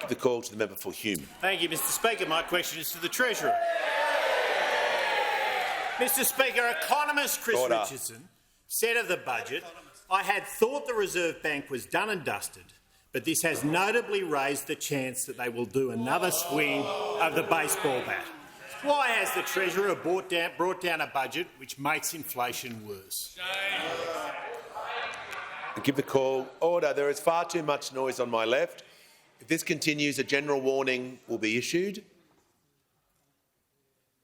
The call to the member for Hume. Thank you, Mr Speaker. My question is to the Treasurer. Mr Speaker, economist Chris Richardson said of the budget, "I had thought the Reserve Bank was done and dusted, but this has notably raised the chance that they will do another swing of the baseball bat." Why has the Treasurer brought down a budget which makes inflation worse? I give the call. Order. There is far too much noise on my left. If this continues, a general warning will be issued.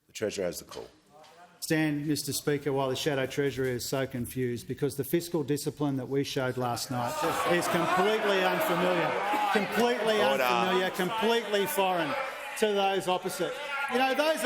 The Treasurer has the call. Stand, Mr Speaker, while the Shadow Treasurer is so confused, because the fiscal discipline that we showed last night is completely unfamiliar, completely foreign to those opposite. You know, those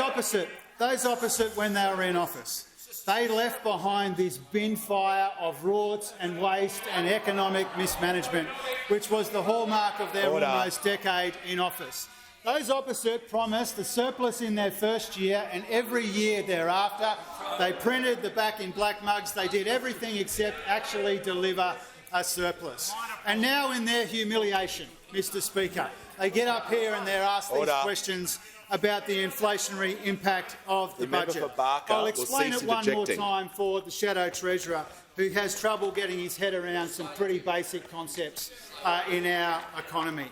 opposite when they were in office, they left behind this bin fire of rorts and waste and economic mismanagement, which was the hallmark of their almost decade in office. Those opposite promised a surplus in their first year, and every year thereafter they printed the back in black mugs. They did everything except actually deliver a surplus. And now, in their humiliation, Mr Speaker, they get up here and they're asked these questions about the inflationary impact of the budget. I'll explain it one more time for the Shadow Treasurer, who has trouble getting his head around some pretty basic concepts in our economy.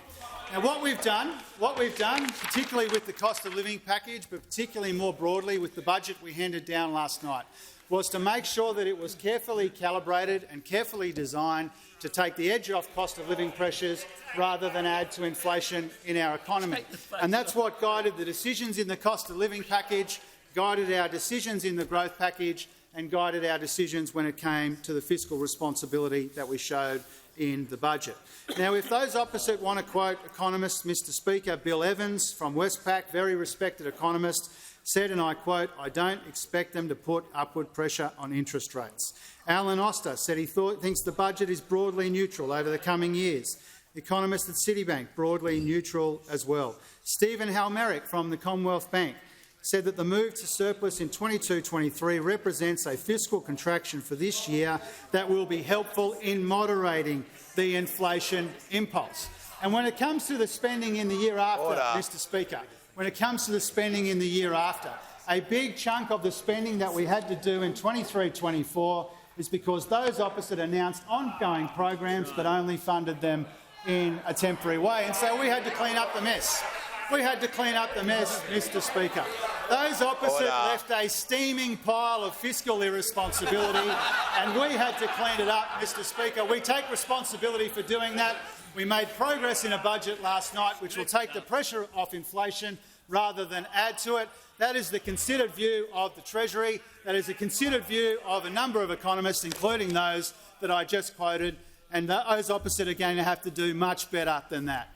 Now, what we've done, particularly with the cost of living package, but particularly more broadly with the budget we handed down last night, was to make sure that it was carefully calibrated and carefully designed to take the edge off cost of living pressures rather than add to inflation in our economy. And that's what guided the decisions in the cost of living package, guided our decisions in the growth package, and guided our decisions when it came to the fiscal responsibility that we showed in the budget. Now, if those opposite want to quote economists, Mr Speaker, Bill Evans from Westpac, very respected economist, said, and I quote, "I don't expect them to put upward pressure on interest rates." Alan Oster said he thinks the budget is broadly neutral over the coming years. The economist at Citibank, broadly neutral as well. Stephen Halmerick from the Commonwealth Bank said that the move to surplus in 22-23 represents a fiscal contraction for this year that will be helpful in moderating the inflation impulse. And when it comes to the spending in the year after, Mr Speaker, when it comes to the spending in the year after, a big chunk of the spending that we had to do in 23-24 is because those opposite announced ongoing programs but only funded them in a temporary way. And so we had to clean up the mess. Mr Speaker. Those opposite left a steaming pile of fiscal irresponsibility, and we had to clean it up, Mr Speaker. We take responsibility for doing that. We made progress in a budget last night which will take the pressure off inflation rather than add to it. That is the considered view of the Treasury. That is the considered view of a number of economists, including those that I just quoted, and those opposite are going to have to do much better than that.